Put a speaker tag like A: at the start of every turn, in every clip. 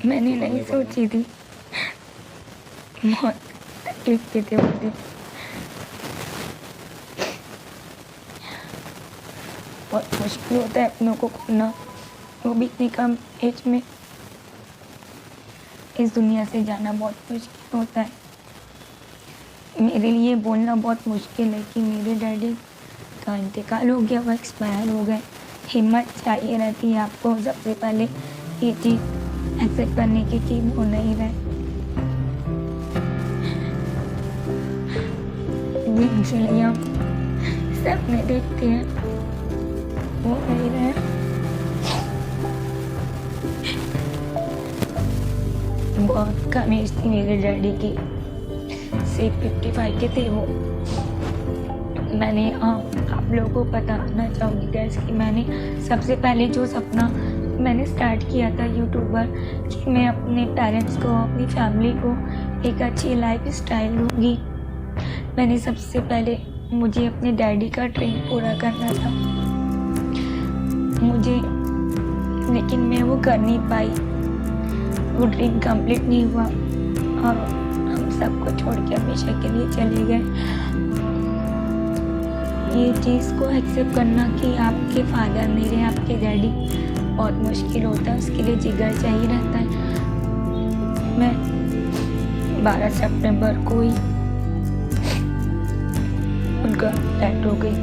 A: मैंने नहीं सोची थी, बहुत तकलीफ के थे वो दिन। बहुत मुश्किल होता है अपनों को खोना, वो भी इतनी कम एज में। इस दुनिया से जाना बहुत मुश्किल होता है। मेरे लिए बोलना बहुत मुश्किल है कि मेरे डैडी का इंतकाल हो गया, वो एक्सपायर हो गए। हिम्मत चाहिए रहती है आपको सबसे पहले ये चीज़ एक्सेप्ट करने की कि वो नहीं रहे। इसलिए हम सपने देखते हैं वो नहीं रहे। बहुत कम एज थी मेरे डैडी की, सिर्फ 55 के थे वो। मैंने आप लोगों को बताना चाहूँगी गैस कि मैंने सबसे पहले जो सपना मैंने स्टार्ट किया था यूट्यूबर, कि मैं अपने पेरेंट्स को, अपनी फैमिली को एक अच्छी लाइफ स्टाइल दूँगी। मैंने सबसे पहले मुझे अपने डैडी का ड्रीम पूरा करना था मुझे, लेकिन मैं वो कर नहीं पाई, वो ड्रीम कंप्लीट नहीं हुआ और हम सबको छोड़ के हमेशा के लिए चले गए। ये चीज़ को एक्सेप्ट करना कि आपके फादर नहीं रहे, आपके डैडी, बहुत मुश्किल होता है। उसके लिए जिगर चाहिए रहता है। मैं 12 सितंबर को ही उनका डेथ हो गई।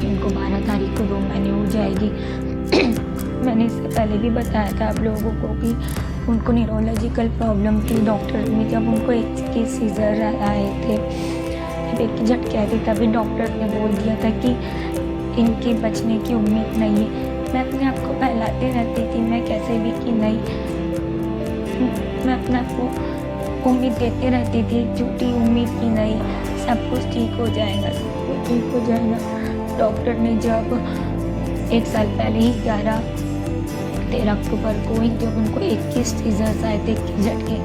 A: इनको 12 तारीख को 2 महीने हो जाएगी। मैंने इससे पहले भी बताया था आप लोगों को कि उनको न्यूरोलॉजिकल प्रॉब्लम थी। डॉक्टर ने जब उनको एक के सीजर आए थे, पेट की झटके आए थे, तभी डॉक्टर ने बोल दिया था कि इनके बचने की उम्मीद नहीं है। मैं अपने आप को बहलाते रहती थी, मैं कैसे भी कि नहीं, मैं अपने आप को उम्मीद देते रहती थी, झूठी उम्मीद की नहीं, सब कुछ ठीक हो जाएगा, सब कुछ ठीक हो जाएगा। डॉक्टर ने जब 1 साल पहले ही 13 अक्टूबर को ही जब उनको 21 सीजर्स आए थे, 21 झटके,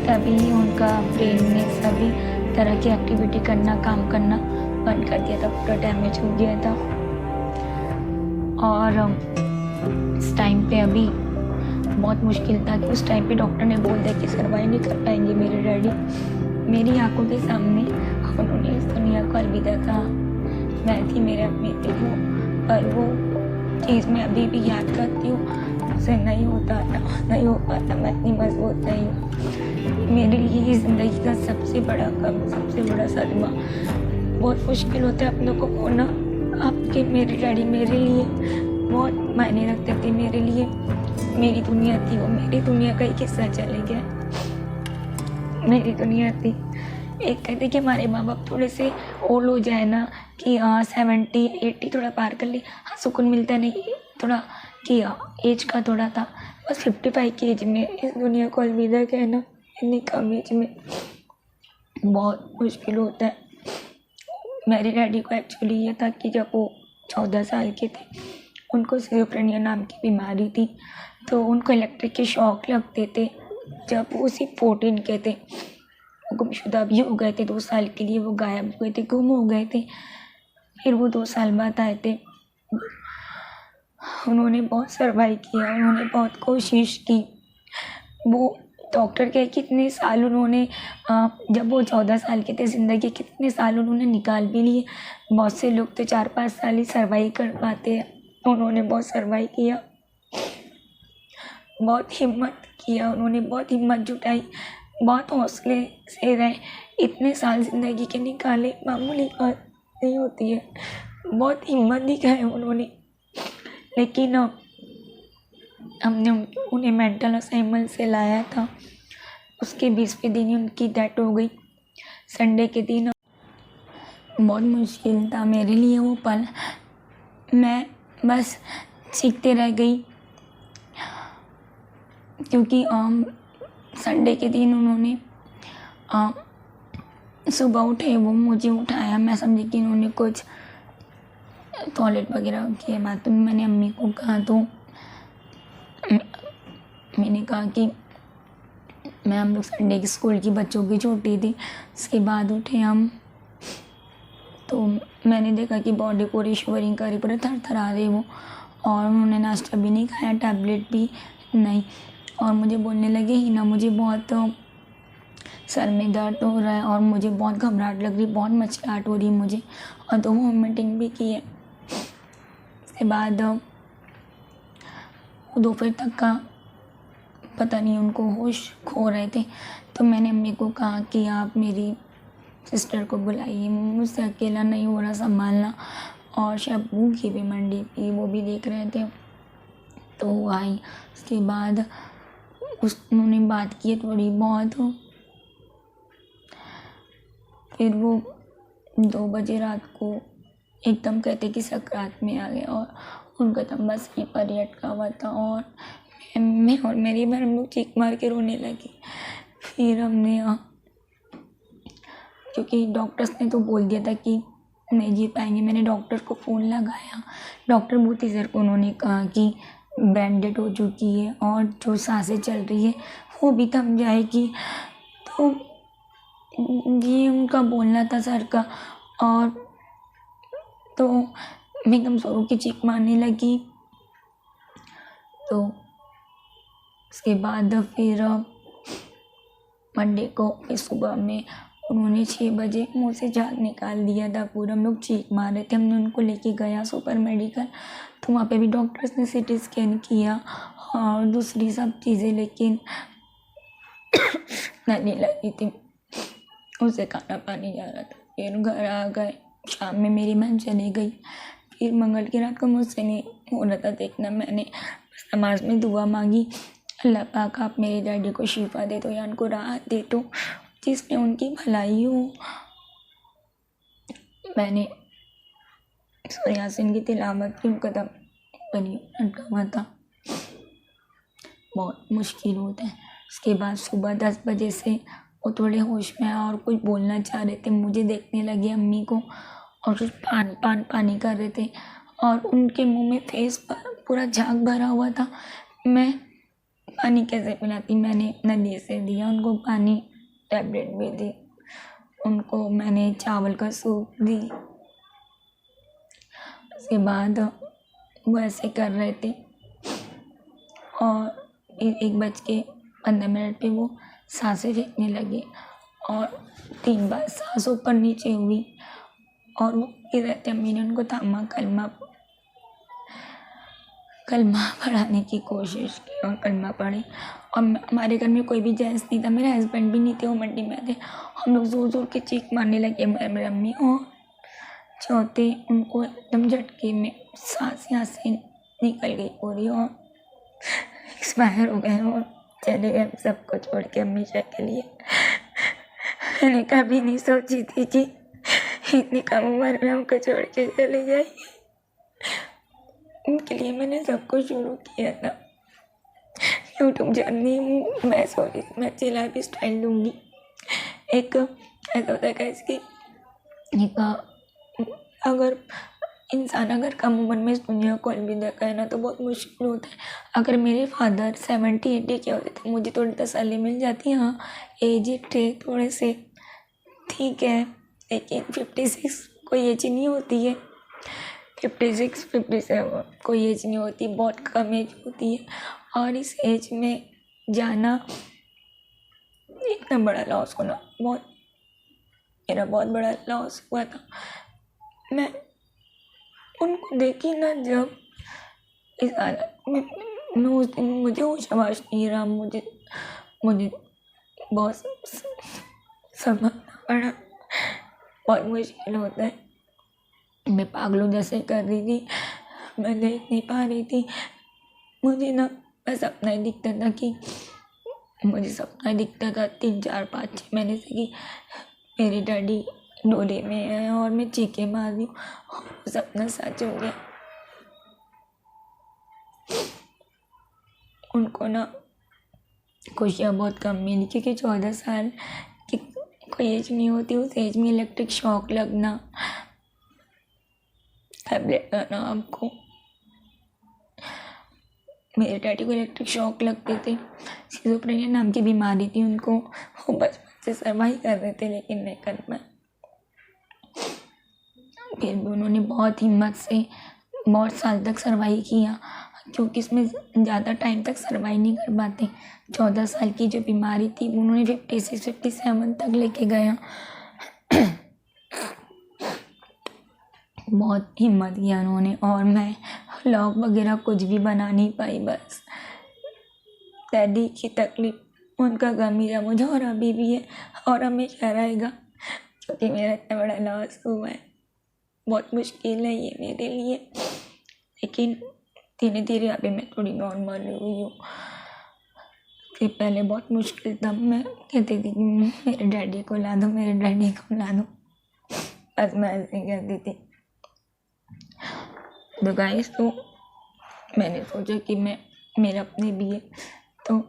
A: तभी उनका ब्रेन ने सभी तरह की एक्टिविटी करना, काम करना बंद कर दिया था, पूरा डैमेज हो गया था। और इस टाइम पे अभी बहुत मुश्किल था कि उस टाइम पे डॉक्टर ने बोल दिया कि सर्वाइव नहीं कर पाएंगे मेरे डैडी। मेरी आंखों के सामने उन्होंने इस दुनिया को अलविदा कहा। मैं थी, मेरे अपने थे वो, पर वो चीज़ मैं अभी भी याद करती हूँ। मुझसे नहीं होता था, नहीं हो पाता, मैं इतनी मजबूत नहीं हूँ। मेरे लिए ये ज़िंदगी का सबसे बड़ा गम, सबसे बड़ा सदमा। बहुत मुश्किल होता है अपनों को खोना। आपके मेरे डैडी मेरे लिए बहुत मायने रखते थे, मेरे लिए मेरी दुनिया थी वो। मेरी दुनिया का एक हिस्सा चले गया, मेरी दुनिया थी। एक कहते कि हमारे माँ बाप थोड़े से ओल्ड हो जाए ना, कि 70-80 थोड़ा पार कर ले, हाँ सुकून मिलता नहीं, थोड़ा कि एज का थोड़ा था। बस 55 की एज में इस दुनिया को अलविदा कहना, इतनी कम एज में बहुत मुश्किल होता है। मेरे डैडी को एक्चुअली ये था कि जब वो 14 साल के थे, उनको सिजोफ्रेनिया नाम की बीमारी थी, तो उनको इलेक्ट्रिक के शॉक लगते थे। जब वो सिर्फ 14 के थे, वो गुमशुदा भी हो गए थे 2 साल के लिए, वो गायब हो गए थे, गुम हो गए थे। फिर वो 2 साल बाद आए थे। उन्होंने बहुत सर्वाइव किया, उन्होंने बहुत कोशिश की। वो डॉक्टर कहे कितने साल उन्होंने, जब वो 14 साल के थे, ज़िंदगी कितने साल उन्होंने निकाल भी लिए। बहुत से लोग तो 4-5 साल ही सर्वाइव कर पाते हैं, उन्होंने बहुत सर्वाइव किया, बहुत हिम्मत किया, उन्होंने बहुत हिम्मत जुटाई, बहुत हौसले से रहे। इतने साल ज़िंदगी के निकाले मामूली बात नहीं होती है, बहुत हिम्मत दिखाई उन्होंने। लेकिन हमने उन्हें मेंटल असाइलम से लाया था। उसके 20वें दिन ही उनकी डेथ हो गई, संडे के दिन। बहुत मुश्किल था मेरे लिए वो पल, मैं बस सीखते रह गई, क्योंकि संडे के दिन उन्होंने सुबह उठे, वो मुझे उठाया, मैं समझी कि उन्होंने कुछ टॉयलेट वगैरह किया, बात मैंने अम्मी को कहा, तो मैंने कहा कि हम लोग संडे की स्कूल की बच्चों की छुट्टी थी। उसके बाद उठे हम, तो मैंने देखा कि बॉडी पूरी शिवरिंग कर रही, पूरे थरथरा रही वो, और उन्होंने नाश्ता भी नहीं खाया, टैबलेट भी नहीं। और मुझे बोलने लगे हिना मुझे बहुत सर में दर्द हो रहा है और मुझे बहुत घबराहट लग रही, बहुत मचलाहट हो रही है मुझे, और तो वॉमिटिंग भी की है। उसके बाद दोपहर तक का पता नहीं उनको होश खो रहे थे। तो मैंने अम्मी को कहा कि आप मेरी सिस्टर को बुलाइए, मुझसे अकेला नहीं हो रहा संभालना। और शब्बू की भी मंडी थी, वो भी देख रहे थे, तो वो आई। उसके बाद उन्होंने बात की थोड़ी बहुत, फिर वो 2 बजे रात को एकदम कहते कि सकरात में आ गए और उनका दम बस ही पर ही अटका हुआ था। और मैं और मेरी बहन हम लोग चीख मार के रोने लगी। फिर हमने क्योंकि डॉक्टर्स ने तो बोल दिया था कि नहीं जी पाएंगे, मैंने डॉक्टर को फ़ोन लगाया। डॉक्टर भूती सर को उन्होंने कहा कि ब्रेन डेड हो चुकी है और जो सांसें चल रही है वो भी थम जाएगी। तो ये उनका बोलना था सर का। और तो मैं एकदम जोरों की चीख मारने लगी। तो उसके बाद फिर मंडे को फिर सुबह में उन्होंने 6 बजे मुँह से झाग निकाल दिया था पूरा। हम लोग चीख मार रहे थे। हमने उनको लेके गया सुपर मेडिकल, तो वहाँ पे भी डॉक्टर्स ने सीटी स्कैन किया और दूसरी सब चीज़ें, लेकिन नहीं लगी थी। उसे खाना पानी जा रहा था। फिर घर आ गए, शाम में मेरी बहन चली गई। फिर मंगल की रात को मुझसे नहीं हो रहा था देखना। मैंने नमाज में दुआ मांगी, अल्लाह पाक आप मेरे डैडी को शिफा दे दो या उनको राहत दे दो, जिसमें उनकी भलाई हो। मैंने सूरह यासीन की तिलावत की, उनका दम बनी अटका हुआ था। बहुत मुश्किल होता है। उसके बाद सुबह 10 बजे से वो थोड़े होश में आए और कुछ बोलना चाह रहे थे। मुझे देखने लगे अम्मी को और कुछ पानी कर रहे थे और उनके मुंह में फेस पर पूरा झाग भरा हुआ था। मैं पानी कैसे पिलाती, मैंने नली से दिया उनको पानी, टैबलेट भी दी उनको, मैंने चावल का सूप दी। उसके बाद वो ऐसे कर रहे थे और 1:15 पे वो सांसें फेंकने लगे और 3 बार सांस ऊपर नीचे हुई और वो गिर रहे थे। अम्मी ने उनको थामा, कलमा पढ़ाने की कोशिश की और कलमा पढ़े। और हमारे घर में कोई भी जेंट्स नहीं था, मेरे हस्बैंड भी नहीं थे, वो मंडी में थे। हम लोग ज़ोर ज़ोर के चीख मारने लगे, मेरे अम्मी और चौथे उनको एकदम झटके में सांस यहाँ से निकल गई पूरी और एक्सपायर हो गए और चले गए सबको छोड़ के हमेशा के लिए। मैंने कभी नहीं सोची थी कि इतनी कम उम्र में हमको छोड़ के चले जाएंगे। उनके लिए मैंने सब कुछ शुरू किया था। यूट्यूब जर्नी मैं सॉरी मैं अच्छी लाइफ स्टाइल दूँगी। एक ऐसा होता है इसकी एक अगर इंसान अगर कम उम्र में इस दुनिया को अलविदा कहे ना तो बहुत मुश्किल होता है। अगर मेरे फादर 70-80 के होते तो मुझे थोड़ी तसल्ली मिल जाती। हाँ एज थे थोड़े से, ठीक है, लेकिन 56 कोई एज नहीं होती है। 56-57 कोई एज नहीं होती, बहुत कम एज होती है। और इस एज में जाना इतना बड़ा लॉस होना मेरा बहुत बड़ा लॉस हुआ था। मैं उनको देखी ना जब इस हालत में, मैं उस दिन मुझे होश नहीं रहा। मुझे बहुत समझना पड़ा, बहुत मुश्किल होता है। मैं पागलों जैसे कर रही थी, मैं देख नहीं पा रही थी। मुझे ना बस सपना ही दिखता था कि मुझे सपना दिखता था 3-4-5-6 महीने से कि मेरे डैडी डोले में है और मैं चीखे मार रही हूँ और वो सपना सच हो गया। उनको ना खुशियाँ बहुत कम मिली क्योंकि 14 साल की कोई एज नहीं होती। उस एज में इलेक्ट्रिक शॉक लगना, टैबलेट आना आपको। मेरे डैडी को इलेक्ट्रिक शॉक लगते थे, सिजोफ्रेनिया नाम की बीमारी थी उनको। वो बचपन से सर्वाइव कर रहे थे लेकिन नहीं कर पाए। फिर भी उन्होंने बहुत हिम्मत से बहुत साल तक सर्वाइव किया, क्योंकि इसमें ज़्यादा टाइम तक सर्वाइव नहीं कर पाते। 14 साल की जो बीमारी थी उन्होंने 50 से 57 तक लेके गया। बहुत हिम्मत किया उन्होंने, और मैं व्लॉग वगैरह कुछ भी बना नहीं पाई। बस डैडी की तकलीफ, उनका गम मेरा मुझे और अभी भी है और हमेशा रहेगा, क्योंकि मेरा इतना बड़ा लॉस हुआ है। बहुत मुश्किल है ये मेरे लिए, लेकिन धीरे धीरे अभी मैं थोड़ी नॉर्मल हुई हूँ। कि पहले बहुत मुश्किल था, मैं कहती थी कि मेरे डैडी को ला दो, मेरे डैडी को ला दो, बस मैं ऐसे कहती थी। तो गाइस, तो मैंने सोचा कि मेरा अपने भी है, तो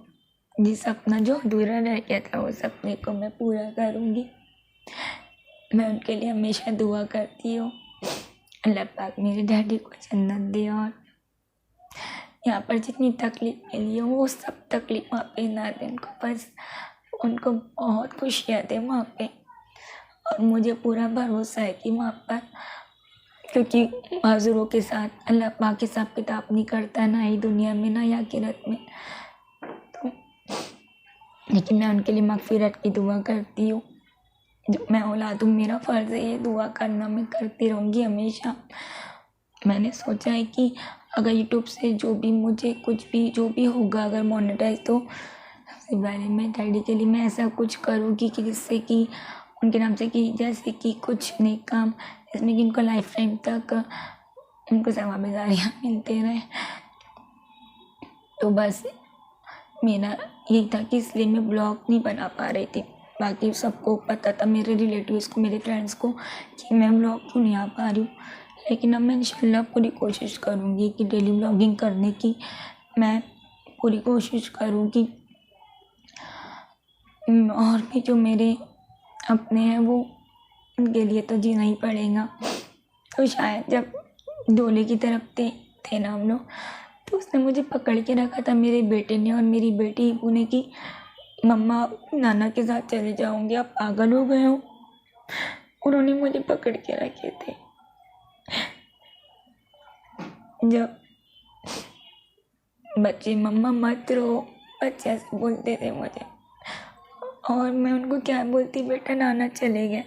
A: ये सपना जो अधूरा रह गया था वो सपने को मैं पूरा करूँगी। मैं उनके लिए हमेशा दुआ करती हूँ, अल्लाह पाक मेरे डैडी को जन्नत दे, और यहाँ पर जितनी तकलीफ मिली है वो सब तकलीफ वहाँ पे ना दे उनको, बस उनको बहुत खुशियाँ दे वहाँ पे। और मुझे पूरा भरोसा है कि वहाँ पर, क्योंकि माज़ूरों के साथ अल्लाह पाक हिसाब किताब नहीं करता, ना ही दुनिया में ना ही आखिरत में। तो लेकिन मैं उनके लिए मगफिरत की दुआ करती हूँ। जब मैं औलाद हूँ, मेरा फ़र्ज़ है ये दुआ करना, मैं करती रहूँगी हमेशा। मैंने सोचा है कि अगर यूट्यूब से जो भी मुझे कुछ भी जो भी होगा अगर मोनेटाइज, तो सबसे पहले मैं डैडी के लिए मैं ऐसा कुछ करूँगी कि जिससे कि उनके नाम से, कि जैसे कि कुछ नेक काम जिसमें कि उनको लाइफ टाइम तक उनको सवाब-ए-जारिया मिलते रहे। तो बस मेरा यही था कि इसलिए मैं ब्लॉग नहीं बना पा रही थी। बाकी सबको पता था, मेरे रिलेटिव्स को, मेरे फ्रेंड्स को, कि मैं ब्लॉग क्यों नहीं आ पा रही हूँ। लेकिन अब मैं इंशाल्लाह पूरी कोशिश करूँगी कि डेली ब्लॉगिंग करने की मैं पूरी कोशिश करूँगी। और भी जो मेरे अपने हैं वो, उनके लिए तो जीना ही पड़ेगा। तो शायद जब डोले की तरफ थे ना हम लोग, तो उसने मुझे पकड़ के रखा था, मेरे बेटे ने और मेरी बेटी हिबू ने, कि मम्मा नाना के साथ चले जाऊँगी, आप पागल हो गए हो। उन्होंने मुझे पकड़ के रखे थे। जब बच्चे मम्मा मत रो, बच्चे ऐसे बोलते थे मुझे, और मैं उनको क्या बोलती, बेटा नाना चले गए।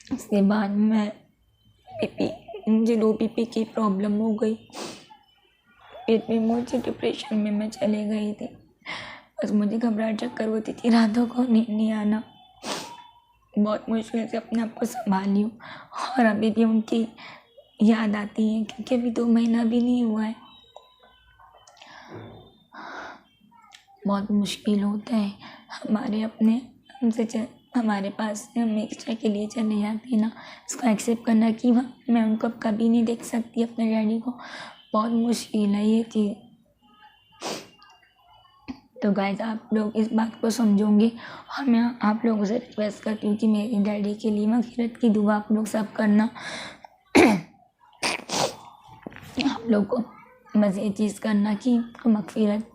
A: उसके बाद मुझे लो बीपी की प्रॉब्लम हो गई, पेट में मुझे डिप्रेशन में मैं चले गई थी। बस मुझे घबराहट चक्कर होती थी, रातों को नींद नहीं आना। बहुत मुश्किल से अपने आप को संभाली हूँ, और अभी भी उनकी याद आती है, क्योंकि अभी 2 महीना भी नहीं हुआ है। बहुत मुश्किल होता है, हमारे अपने हमारे पास से हम एक्स्ट्रा के लिए चले जाते हैं ना, इसको एक्सेप्ट करना कि मैं उनको अब कभी नहीं देख सकती, अपने डैडी को, बहुत मुश्किल है ये चीज़। तो गाइस, आप लोग इस बात को समझोगे, और मैं आप लोगों से रिक्वेस्ट करती हूँ कि मेरे डैडी के लिए मगफिरत की दुआ आप लोग सब करना। आप लोग को मज़े ये चीज़ करना कि मगफिरत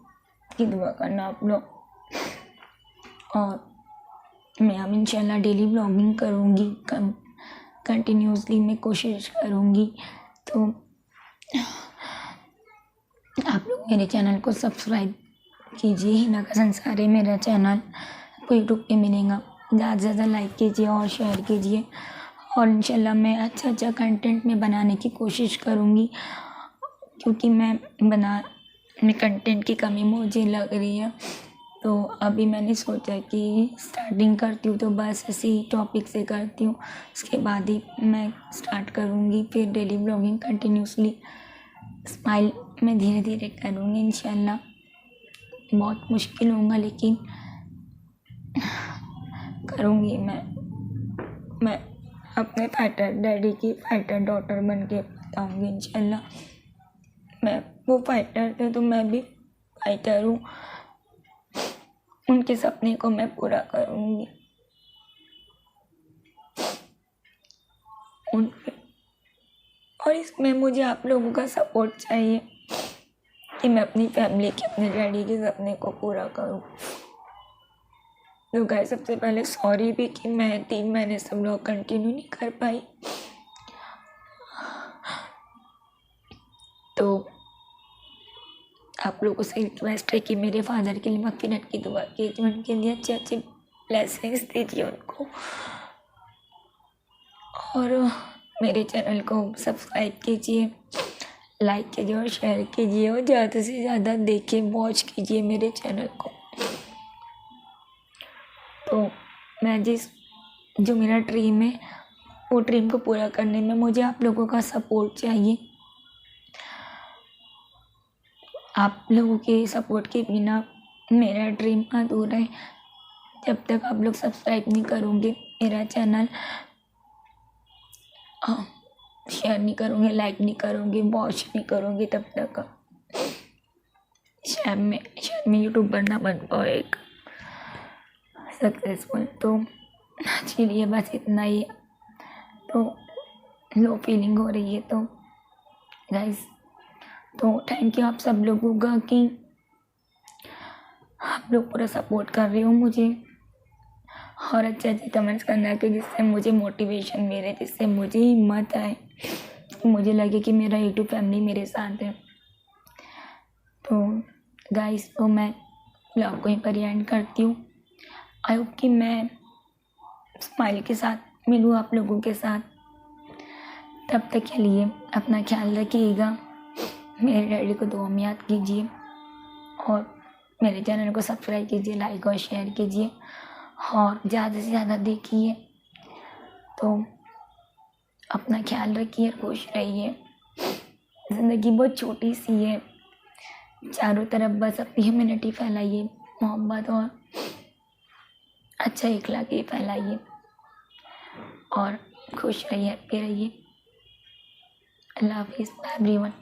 A: की दुआ करना आप लोग। और मैं अब इंशाल्लाह डेली ब्लॉगिंग करूँगी, कंटिन्यूसली मैं कोशिश करूँगी। तो आप लोग मेरे चैनल को सब्सक्राइब कीजिए। हिना का संसार है मेरा चैनल, आपको यूट्यूब पे मिलेगा। ज़्यादा से ज़्यादा लाइक कीजिए और शेयर कीजिए, और इंशाल्लाह मैं अच्छा कंटेंट में बनाने की कोशिश करूँगी, क्योंकि मैं कंटेंट की कमी मुझे लग रही है। तो अभी मैंने सोचा कि स्टार्टिंग करती हूँ तो बस इसी टॉपिक से करती हूँ, उसके बाद ही मैं स्टार्ट करूँगी फिर डेली ब्लॉगिंग कंटिन्यूसली। स्माइल मैं धीरे धीरे करूँगी इंशाल्लाह। बहुत मुश्किल होगा, लेकिन करूँगी मैं अपने फाइटर डैडी की फाइटर डॉटर बन के बताऊँगी इंशाल्लाह। मैं वो फाइटर थे तो मैं भी फाइटर हूँ, उनके सपने को मैं पूरा करूँगी। और इसमें मुझे आप लोगों का सपोर्ट चाहिए कि मैं अपनी फैमिली के, अपने डैडी के सपने को पूरा करूँ। तो गाइस, सबसे पहले सॉरी भी कि मैं 3 महीने से ब्लॉग कंटिन्यू नहीं कर पाई। आप लोगों से रिक्वेस्ट है कि मेरे फादर के लिए मगफिरत की दुआ कीजिए, उनके लिए अच्छे अच्छे ब्लेसिंग्स दीजिए उनको, और मेरे चैनल को सब्सक्राइब कीजिए, लाइक कीजिए और शेयर कीजिए, और ज़्यादा से ज़्यादा देखिए, वॉच कीजिए मेरे चैनल को। तो मैं जो मेरा ड्रीम है, वो ड्रीम को पूरा करने में मुझे आप लोगों का सपोर्ट चाहिए। आप लोगों के सपोर्ट के बिना मेरा ड्रीम अधूरा है। जब तक आप लोग सब्सक्राइब नहीं करोगे मेरा चैनल, शेयर नहीं करोगे, लाइक नहीं करोगे, वॉच नहीं करोगे, तब तक शायद मैं यूट्यूबर ना बन पाऊँ एक सक्सेसफुल। तो आज के लिए बस इतना ही। तो लो फीलिंग हो रही है तो गाइस, तो थैंक यू आप सब लोगों का कि आप लोग पूरा सपोर्ट कर रहे हो मुझे, और अच्छे अच्छे कमेंट्स करना कि जिससे मुझे मोटिवेशन मिले, जिससे मुझे हिम्मत आए, मुझे लगे कि मेरा यूट्यूब फैमिली मेरे साथ है। तो गाइस, तो मैं ब्लॉग को यहीं पर एंड करती हूँ। आई होप कि मैं स्माइल के साथ मिलूँ आप लोगों के साथ। तब तक के लिए अपना ख्याल रखिएगा, मेरे डैडी को दुआ में याद कीजिए, और मेरे चैनल को सब्सक्राइब कीजिए, लाइक और शेयर कीजिए, और ज़्यादा से ज़्यादा देखिए। तो अपना ख्याल रखिए, खुश रहिए। ज़िंदगी बहुत छोटी सी है, चारों तरफ बस अपनी ह्यूमैनिटी फैलाइए, मोहब्बत और अच्छा इखलाक़ फैलाइए, और खुश रहिए, हैप्पी रहिए। अल्लाह हाफिज़ एवरीवन।